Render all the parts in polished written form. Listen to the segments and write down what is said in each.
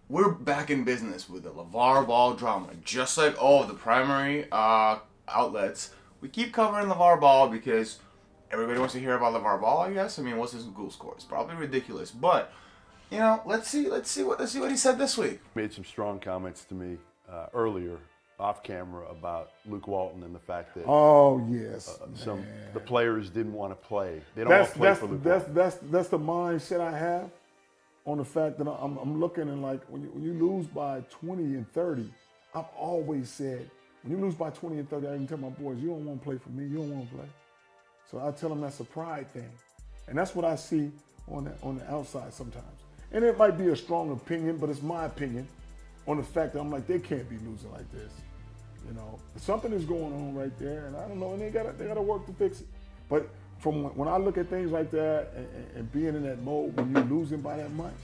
we're back in business with the LaVar Ball drama. Just like all of the primary outlets, we keep covering LaVar Ball because everybody wants to hear about LaVar Ball, I guess. I mean, what's his goal score? It's probably ridiculous. But, you know, let's see what he said this week. Made some strong comments to me earlier off camera about Luke Walton and the fact that the players didn't want to play. They don't want to play for Luke Walton. That's the mindset I have on the fact that I'm looking and like when you lose by 20 and 30, I've always said when you lose by 20 and 30, I can tell my boys, you don't want to play for me, you don't want to play. So I tell them that's a pride thing, and that's what I see on the outside sometimes. And it might be a strong opinion, but it's my opinion on the fact that I'm like, they can't be losing like this. You know, something is going on right there, and I don't know, and they gotta work to fix it. But from when I look at things like that and being in that mode when you're losing by that much,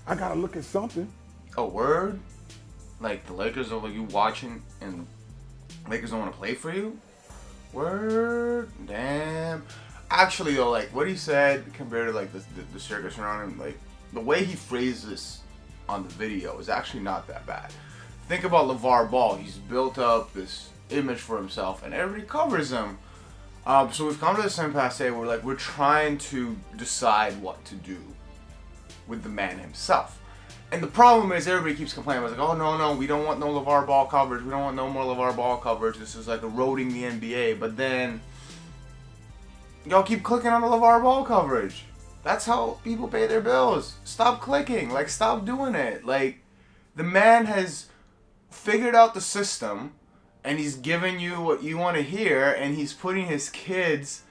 I gotta look at something. A word? Like the Lakers are like you watching and Lakers don't want to play for you? Word? Damn. Actually though, like what he said compared to like the circus around him, like the way he phrased this on the video is actually not that bad. Think about LaVar Ball. He's built up this image for himself, and everybody covers him. So we've come to this impasse where we're trying to decide what to do with the man himself. And the problem is everybody keeps complaining. It's like, oh no, we don't want no LaVar Ball coverage. We don't want no more LaVar Ball coverage. This is like eroding the NBA. But then y'all keep clicking on the LaVar Ball coverage. That's how people pay their bills. Stop clicking. Like, stop doing it. Like, the man has figured out the system, and he's giving you what you want to hear, and he's putting his kids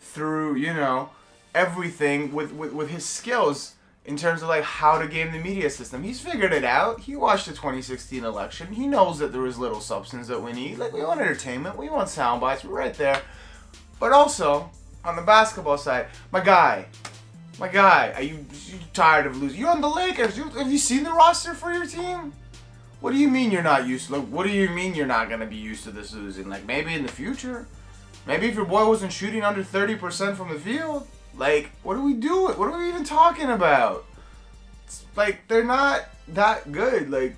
through, you know, everything with his skills in terms of like how to game the media system. He's figured it out. He watched the 2016 election. He knows that there is little substance that we need. Like, we want entertainment. We want sound bites. We're right there. But also, on the basketball side, my guy, are you tired of losing? You're on the Lakers. Have you seen the roster for your team? What do you mean you're not used to? Like, what do you mean you're not gonna be used to this losing? Like, maybe in the future, maybe if your boy wasn't shooting under 30% from the field, like, what are we doing? What are we even talking about? It's like, they're not that good. Like,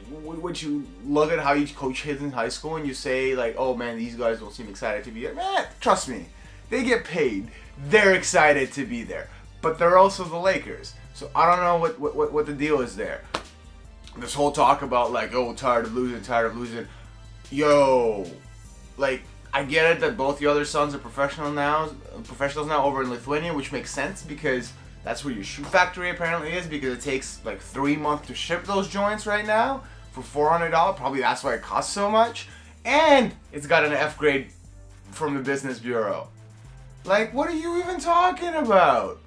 when you look at how you coach kids in high school and you say like, oh man, these guys don't seem excited to be there. Man, trust me, they get paid. They're excited to be there, but they're also the Lakers. So I don't know what the deal is there. This whole talk about like, oh, tired of losing. Yo, like, I get it that both the other sons are professionals now over in Lithuania, which makes sense because that's where your shoe factory apparently is, because it takes like 3 months to ship those joints right now for $400. Probably that's why it costs so much. And it's got an F grade from the Business Bureau. Like, what are you even talking about?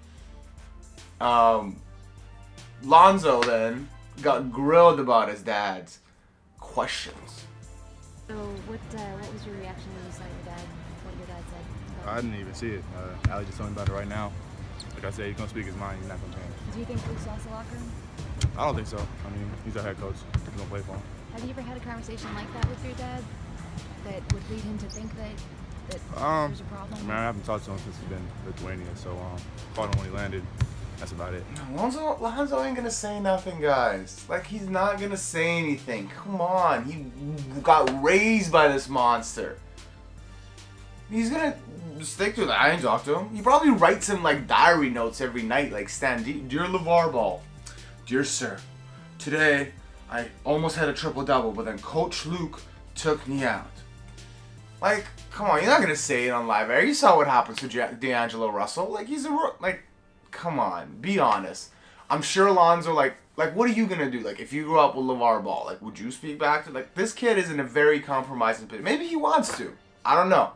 Lonzo then got grilled about his dad's questions. So what was your reaction when you saw what your dad said? I didn't even see it. Ali just told me about it right now. Like I said, he's going to speak his mind. He's not going to change. Do you think Luke's lost the locker room? I don't think so. I mean, he's our head coach. He's going to play for him. Have you ever had a conversation like that with your dad that would lead him to think that there's a problem? I mean, I haven't talked to him since he's been in Lithuania, so called him when he landed. That's about it. Lonzo ain't gonna say nothing, guys. Like, he's not gonna say anything. Come on. He got raised by this monster. He's gonna stick to that. I didn't talk to him. He probably writes him, like, diary notes every night. Like, Stan, dear LaVar Ball, dear sir, today I almost had a triple-double, but then Coach Luke took me out. Like, come on. You're not gonna say it on live air. You saw what happened to D'Angelo Russell. Like, he's come on, be honest. I'm sure Lonzo, like, what are you gonna do? Like, if you grew up with LaVar Ball, like, would you speak back to, like, this kid is in a very compromising position. Maybe he wants to. I don't know.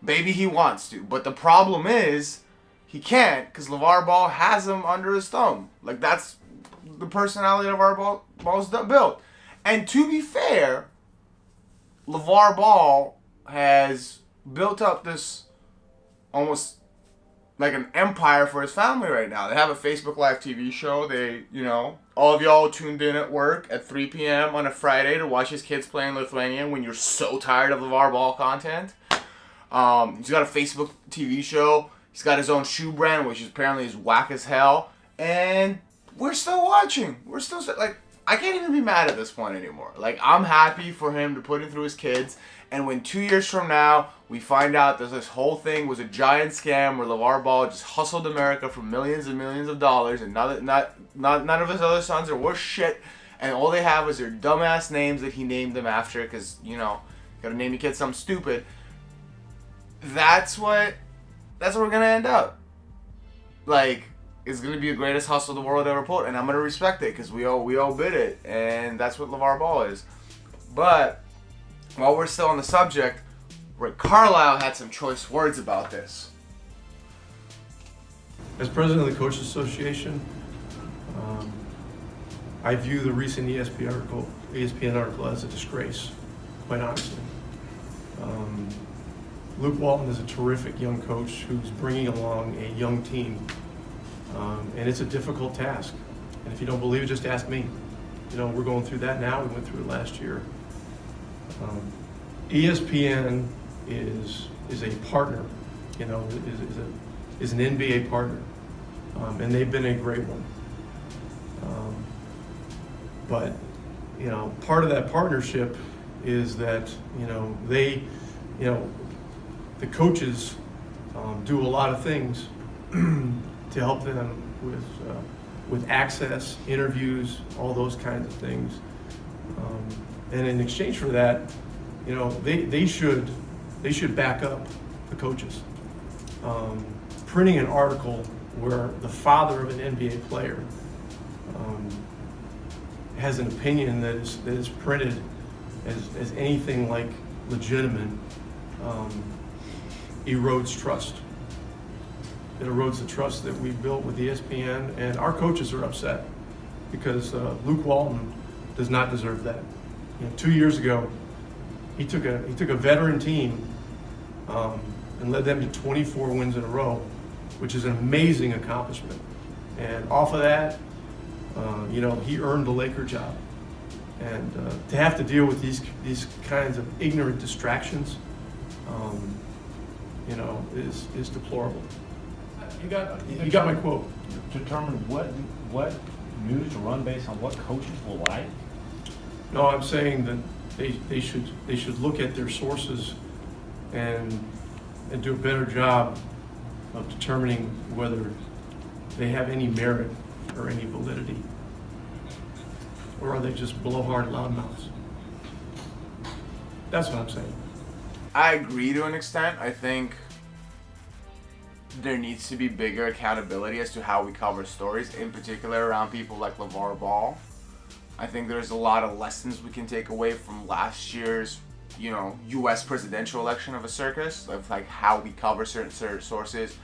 Maybe he wants to. But the problem is, he can't, because LaVar Ball has him under his thumb. Like, that's the personality of LaVar Ball's built. And to be fair, LaVar Ball has built up this almost like an empire for his family right now. They have a Facebook Live TV show. They, you know, all of y'all tuned in at work at 3 p.m. on a Friday to watch his kids play in Lithuania when you're so tired of LaVar Ball content. He's got a Facebook TV show. He's got his own shoe brand, which apparently is whack as hell. And we're still watching. We're still like, I can't even be mad at this point anymore. Like, I'm happy for him to put it through his kids. And when 2 years from now we find out that this whole thing was a giant scam where LaVar Ball just hustled America for millions and millions of dollars, and none of his other sons are worth shit, and all they have is their dumbass names that he named them after, because, you know, gotta name your kid something stupid. That's what we're gonna end up. Like, it's gonna be the greatest hustle the world ever pulled, and I'm gonna respect it because we all bid it, and that's what LaVar Ball is. But while we're still on the subject, Rick Carlisle had some choice words about this. As president of the Coaches Association, I view the recent ESPN article as a disgrace, quite honestly. Luke Walton is a terrific young coach who's bringing along a young team, and it's a difficult task. And if you don't believe it, just ask me. You know, we're going through that now. We went through it last year. ESPN is a partner, you know, is an NBA partner, and they've been a great one. But, you know, part of that partnership is that, you know, the coaches do a lot of things to help them with access, interviews, all those kinds of things. And in exchange for that, you know, they should back up the coaches. Printing an article where the father of an NBA player has an opinion that is printed as anything like legitimate erodes trust. It erodes the trust that we've built with ESPN, and our coaches are upset because Luke Walton does not deserve that. You know, 2 years ago, he took a veteran team and led them to 24 wins in a row, which is an amazing accomplishment. And off of that, you know, he earned the Laker job. And to have to deal with these kinds of ignorant distractions, you know, is deplorable. You got my quote. Determine what news to run based on what coaches will like. No, I'm saying that they should look at their sources and do a better job of determining whether they have any merit or any validity, or are they just blowhard loudmouths? That's what I'm saying. I agree to an extent. I think there needs to be bigger accountability as to how we cover stories, in particular around people like LaVar Ball. I think there's a lot of lessons we can take away from last year's, you know, U.S. presidential election of a circus, of like how we cover certain sources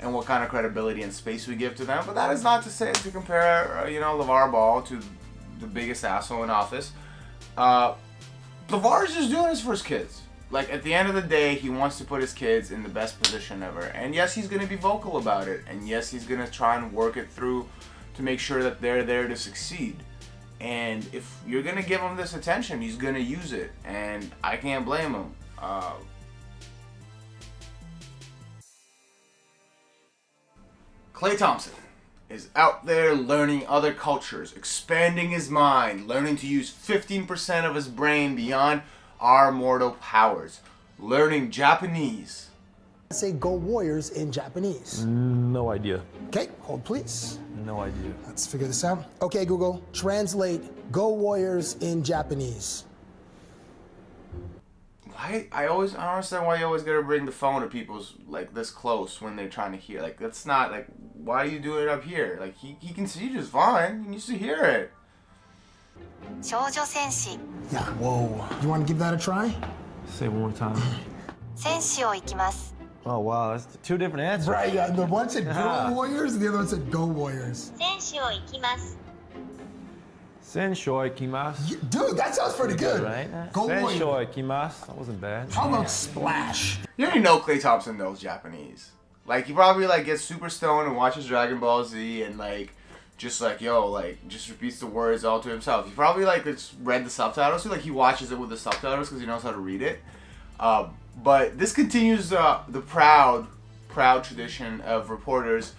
and what kind of credibility and space we give to them. But that is not to say to compare, you know, LaVar Ball to the biggest asshole in office. LaVar is just doing this for his kids. Like, at the end of the day, he wants to put his kids in the best position ever. And yes, he's going to be vocal about it. And yes, he's going to try and work it through to make sure that they're there to succeed. And if you're going to give him this attention, he's going to use it. And I can't blame him. Klay Thompson is out there learning other cultures, expanding his mind, learning to use 15% of his brain beyond our mortal powers, learning Japanese. Say "Go Warriors" in Japanese. No idea. Okay, hold please. No idea. Let's figure this out. Okay, Google, translate "Go Warriors" in Japanese. Why? I don't understand why you always gotta bring the phone to people's like this close when they're trying to hear. Like, that's not like, why do you do it up here? Like, he can see just fine. He needs to hear it. Yeah, whoa. You want to give that a try? Say it one more time. Oh wow, that's two different answers. Right, yeah, the one said "Go Warriors" and the other one said "Go Warriors." Senshoi ikimasu. Dude, that sounds pretty good. Right? Go Warriors. Senshoi ikimasu. That wasn't bad. How about Splash? You already know Klay Thompson knows Japanese. Like, he probably like gets super stoned and watches Dragon Ball Z and like just like, yo, like just repeats the words all to himself. He probably like just read the subtitles. So like he watches it with the subtitles because he knows how to read it. But this continues the proud tradition of reporters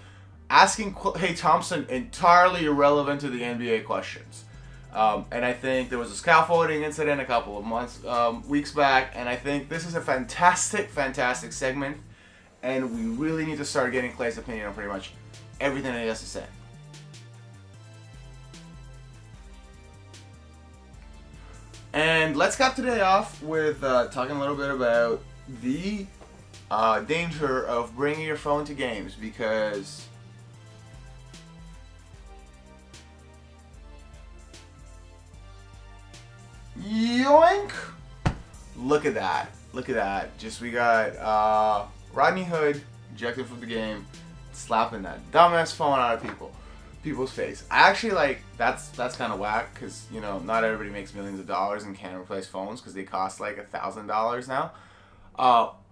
asking Klay Thompson entirely irrelevant to the NBA questions. And I think there was a scaffolding incident a couple of weeks back, and I think this is a fantastic segment, and we really need to start getting Klay's opinion on pretty much everything that he has to say. And let's cap today off with talking a little bit about the danger of bringing your phone to games, because yoink! Look at that. Just we got Rodney Hood ejected from the game, slapping that dumbass phone out of people's face. I actually like that's kind of whack, because you know not everybody makes millions of dollars and can't replace phones because they cost like $1,000 now.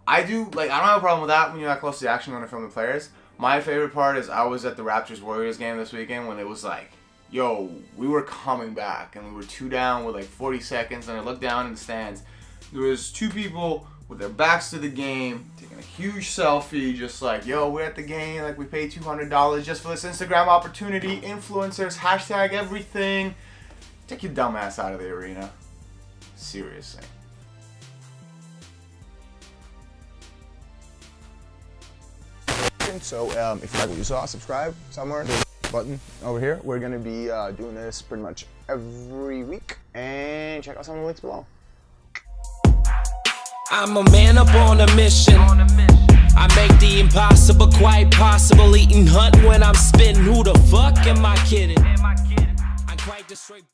I don't have a problem with that when you're not close to the action when I film the players. My favorite part is I was at the Raptors-Warriors game this weekend when it was like, yo, we were coming back and we were 2 down with like 40 seconds, and I looked down in the stands. There was 2 people with their backs to the game taking a huge selfie, just like, yo, we're at the game, like we paid $200 just for this Instagram opportunity. Influencers, hashtag everything. Take your dumb ass out of the arena. Seriously. So if you like what you saw, subscribe somewhere. There's a button over here. We're going to be doing this pretty much every week. And check out some of the links below. I'm a man up on a mission. I make the impossible quite possible. Eating hunt when I'm spitting. Who the fuck am I kidding? I'm quite the straight.